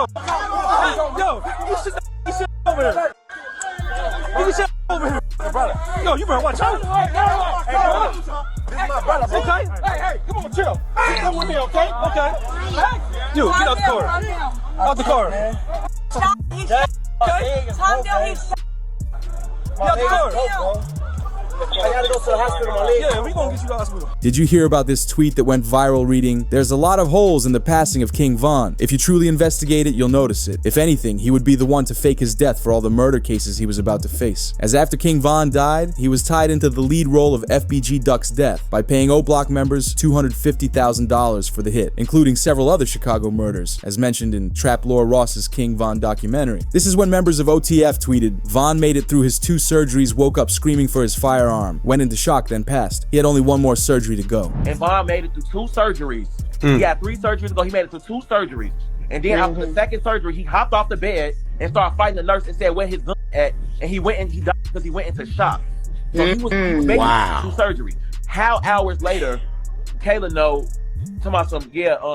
car. Yo, you should over here. You should over here, brother. Yo, you better watch out. Hey, brother. This is my brother, bro. Okay. Hey, come on, chill. Come with me, okay? Okay. You, get out the car. Out the car. Okay? Calm down, he's Get out the car. I gotta go to the hospital, my leg. Yeah, we gonna get you to the hospital. Did you hear about this tweet that went viral reading, "There's a lot of holes in the passing of King Von. If you truly investigate it, you'll notice it. If anything, he would be the one to fake his death for all the murder cases he was about to face." As after King Von died, he was tied into the lead role of FBG Duck's death by paying O-Block members $250,000 for the hit, including several other Chicago murders, as mentioned in Trap Lore Ross's King Von documentary. This is when members of OTF tweeted, "Von made it through his 2 surgeries, woke up screaming for his firearm, went into shock, then passed. He had only 1 more surgery to go." And Von made it through 2 surgeries. He had 3 surgeries to go. He made it through 2 surgeries. And then after the second surgery, he hopped off the bed and started fighting the nurse and said where his gun at. And he went and he died because he went into shock. So he was making 2 surgeries. How hours later, Kayla talking about some,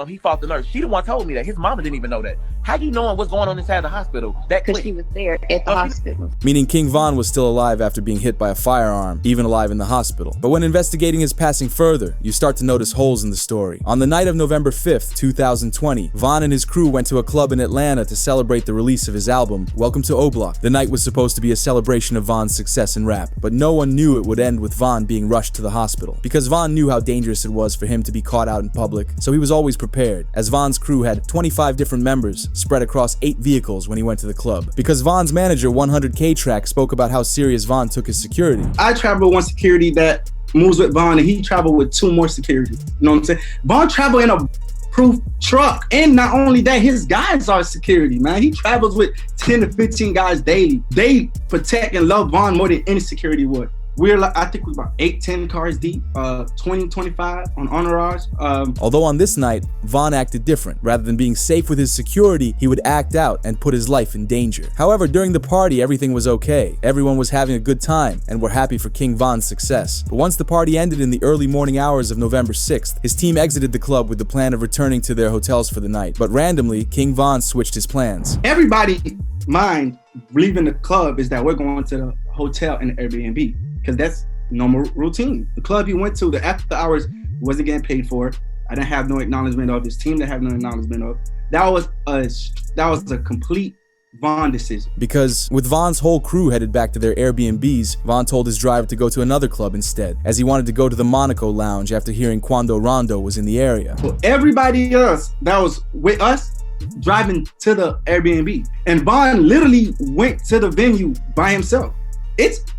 he fought the nurse. She the one told me that. His mama didn't even know that. How you knowing what's going on inside the hospital? because she was there at the hospital. Meaning King Von was still alive after being hit by a firearm, even alive in the hospital. But when investigating his passing further, you start to notice holes in the story. On the night of November 5th, 2020, Von and his crew went to a club in Atlanta to celebrate the release of his album, Welcome to O-Block. The night was supposed to be a celebration of Von's success in rap, but no one knew it would end with Von being rushed to the hospital. Because Von knew how dangerous it was for him to be caught out in public, so he was always prepared, as Von's crew had 25 different members spread across 8 vehicles when he went to the club. Because Von's manager, 100K Track, spoke about how serious Von took his security. I travel with 1 security that moves with Von, and he traveled with 2 more security. You know what I'm saying? Von traveled in a proof truck, and not only that, his guys are security, man. He travels with 10 to 15 guys daily. They protect and love Von more than any security would. We're like, I think we're about 8-10 cars deep, 20-25 on entourage. Although on this night, Von acted different. Rather than being safe with his security, he would act out and put his life in danger. However, during the party, everything was okay. Everyone was having a good time and were happy for King Von's success. But once the party ended in the early morning hours of November 6th, his team exited the club with the plan of returning to their hotels for the night. But randomly, King Von switched his plans. Everybody's mind leaving the club is that we're going to the hotel and the Airbnb, because that's normal routine. The club he went to, the after hours, wasn't getting paid for. I didn't have no acknowledgement of. His team didn't have no acknowledgement of. That was a complete Von decision. Because with Von's whole crew headed back to their Airbnbs, Von told his driver to go to another club instead, as he wanted to go to the Monaco lounge after hearing Quando Rondo was in the area. So everybody else that was with us driving to the Airbnb, and Von literally went to the venue by himself.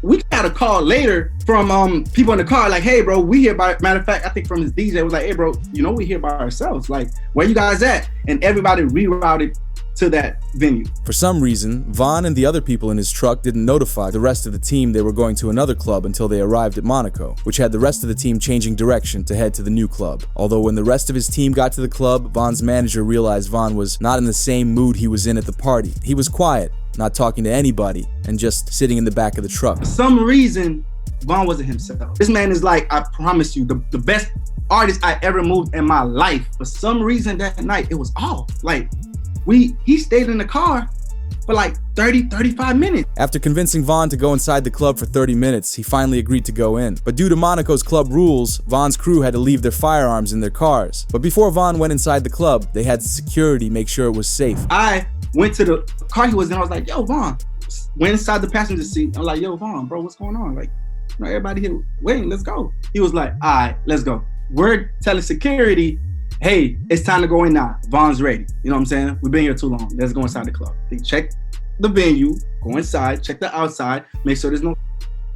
We got a call later from people in the car, like, "Hey bro, we here by," matter of fact, I think from his DJ was like, "Hey bro, we here by ourselves, like, where you guys at?" And everybody rerouted to that venue. For some reason, Von and the other people in his truck didn't notify the rest of the team they were going to another club until they arrived at Monaco, which had the rest of the team changing direction to head to the new club. Although when the rest of his team got to the club, Von's manager realized Von was not in the same mood he was in at the party. He was quiet, not talking to anybody, and just sitting in the back of the truck. For some reason, Von wasn't himself. This man is like, I promise you, the best artist I ever moved in my life. For some reason that night, it was off. Like, he stayed in the car for like 35 minutes. After convincing Von to go inside the club for 30 minutes, he finally agreed to go in. But due to Monaco's club rules, Von's crew had to leave their firearms in their cars. But before Von went inside the club, they had security make sure it was safe. I went to the car he was in. I was like, "Yo, Von." Went inside the passenger seat. I'm like, "Yo, Von, bro, what's going on? Like, everybody here waiting, let's go." He was like, "All right, let's go." We're telling security, "Hey, it's time to go in now. Von's ready." You know what I'm saying? We've been here too long. Let's go inside the club. They check the venue, go inside, check the outside, make sure there's no.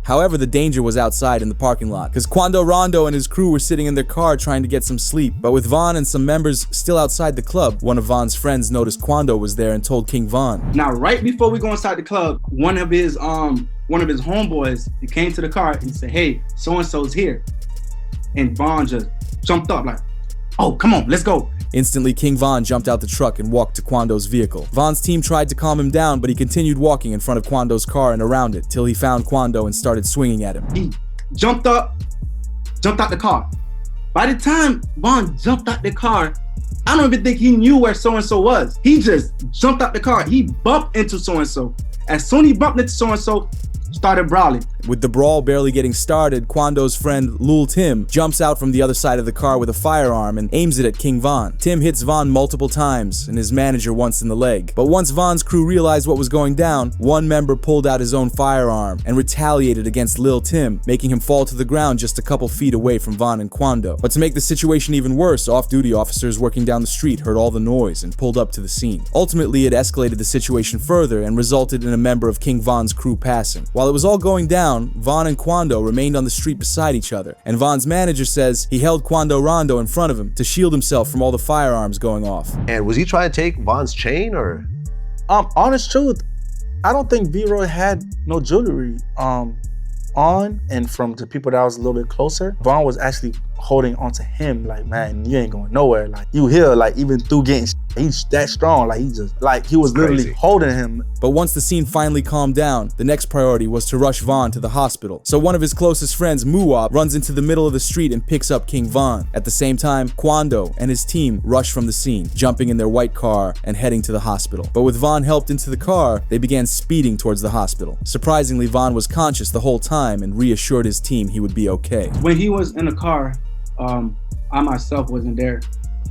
However, the danger was outside in the parking lot, because Quando Rondo and his crew were sitting in their car trying to get some sleep. But with Von and some members still outside the club, one of Von's friends noticed Quando was there and told King Von. Now, right before we go inside the club, one of his homeboys, he came to the car and said, "Hey, so-and-so's here." And Von just jumped up like, "Oh, come on, let's go." Instantly, King Von jumped out the truck and walked to Quando's vehicle. Von's team tried to calm him down, but he continued walking in front of Quando's car and around it till he found Quando and started swinging at him. He jumped out the car. By the time Von jumped out the car, I don't even think he knew where so-and-so was. He just jumped out the car. He bumped into so-and-so. As soon as he bumped into so-and-so, started brawling. With the brawl barely getting started, Kwando's friend Lul Tim jumps out from the other side of the car with a firearm and aims it at King Von. Tim hits Von multiple times and his manager once in the leg. But once Von's crew realized what was going down, one member pulled out his own firearm and retaliated against Lil Tim, making him fall to the ground just a couple feet away from Von and Kwando. But to make the situation even worse, off-duty officers working down the street heard all the noise and pulled up to the scene. Ultimately, it escalated the situation further and resulted in a member of King Von's crew passing. While it was all going down, Von and Kwando remained on the street beside each other, and Von's manager says he held Kwando Rondo in front of him to shield himself from all the firearms going off. And was he trying to take Von's chain or? Honest truth, I don't think V-Roy had no jewelry on, and from the people that was a little bit closer, Von was actually holding onto him like, man, you ain't going nowhere. Like, you here, like, even through getting he's that strong, like, he was literally holding him. But once the scene finally calmed down, the next priority was to rush Von to the hospital. So one of his closest friends, Muwab, runs into the middle of the street and picks up King Von. At the same time, Kwando and his team rush from the scene, jumping in their white car and heading to the hospital. But with Von helped into the car, they began speeding towards the hospital. Surprisingly, Von was conscious the whole time and reassured his team he would be okay. When he was in the car, I myself wasn't there.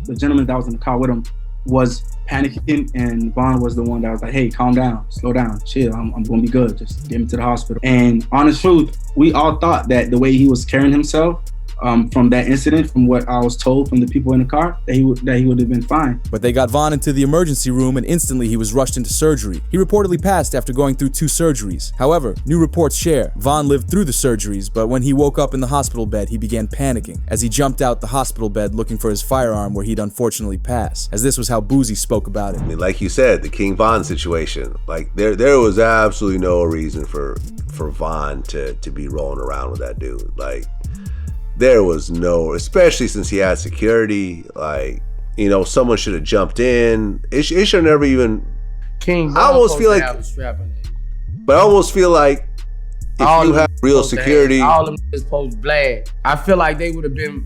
The gentleman that was in the car with him was panicking, and Von was the one that was like, hey, calm down, slow down, chill, I'm gonna be good, just get me to the hospital. And honest truth, we all thought that the way he was carrying himself, from that incident, from what I was told from the people in the car, that he would have been fine. But they got Von into the emergency room and instantly he was rushed into surgery. He reportedly passed after going through 2 surgeries. However, new reports share Von lived through the surgeries, but when he woke up in the hospital bed, he began panicking as he jumped out the hospital bed looking for his firearm where he'd unfortunately passed, as this was how Boozy spoke about it. I mean, like you said, the King Von situation, like there was absolutely no reason for Von to be rolling around with that dude. Like, there was no, especially since he had security, like, you know, someone should have jumped in. It should never even. King I almost feel like, but I almost feel like if you have real security, all them niggas post blast. I feel like they would have been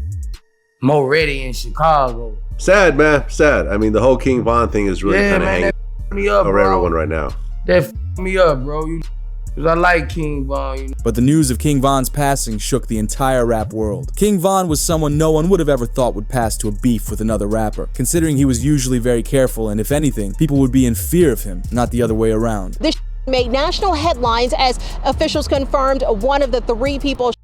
more ready in Chicago. Sad, man, sad. I mean, the whole King Von thing is really kind of hanging me up, over bro. everyone right now. That me up, bro. Cause I like King Von, you know? But the news of King Von's passing shook the entire rap world. King Von was someone no one would have ever thought would pass to a beef with another rapper, considering he was usually very careful and, if anything, people would be in fear of him, not the other way around. This made national headlines as officials confirmed one of the 3 people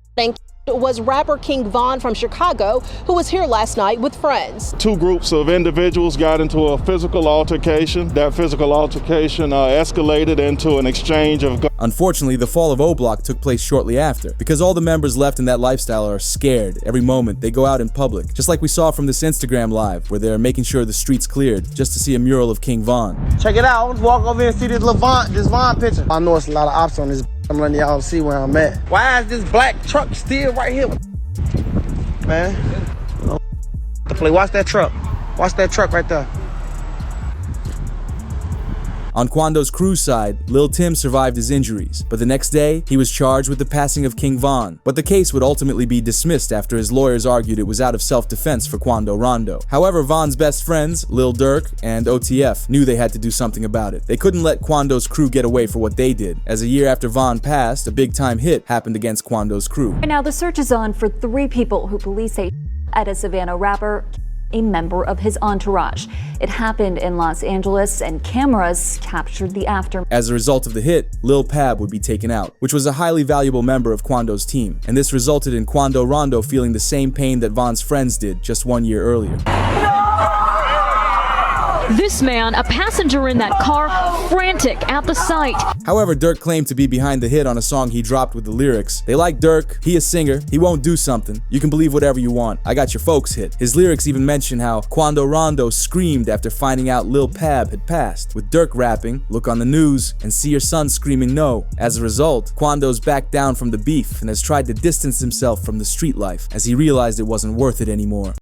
was rapper King Von from Chicago, who was here last night with friends. 2 groups of individuals got into a physical altercation. That physical altercation escalated into an exchange of guns. Unfortunately, the fall of O-Block took place shortly after, because all the members left in that lifestyle are scared every moment they go out in public, just like we saw from this Instagram live, where they're making sure the street's cleared just to see a mural of King Von. Check it out. Let's walk over here and see this Von picture. I know it's a lot of ops on this. I'm letting y'all see where I'm at. Why is this black truck still right here? Man, watch that truck. Watch that truck right there. On Kwando's crew's side, Lil Tim survived his injuries, but the next day, he was charged with the passing of King Von. But the case would ultimately be dismissed after his lawyers argued it was out of self-defense for Kwando Rondo. However, Von's best friends, Lil Durk and OTF, knew they had to do something about it. They couldn't let Kwando's crew get away for what they did, as a year after Von passed, a big-time hit happened against Kwando's crew. Right now, the search is on for 3 people who police say at a Savannah rapper, a member of his entourage. It happened in Los Angeles and cameras captured the aftermath. As a result of the hit, Lil Pab would be taken out, which was a highly valuable member of Kwando's team, and this resulted in Kwando Rondo feeling the same pain that Von's friends did just 1 year earlier. This man, a passenger in that car, frantic at the sight. However, Durk claimed to be behind the hit on a song he dropped with the lyrics, "They like Durk, he a singer, he won't do something. You can believe whatever you want. I got your folks hit." His lyrics even mention how Kwando Rondo screamed after finding out Lil Pab had passed, with Durk rapping, "Look on the news and see your son screaming no." As a result, Kwando's backed down from the beef and has tried to distance himself from the street life as he realized it wasn't worth it anymore.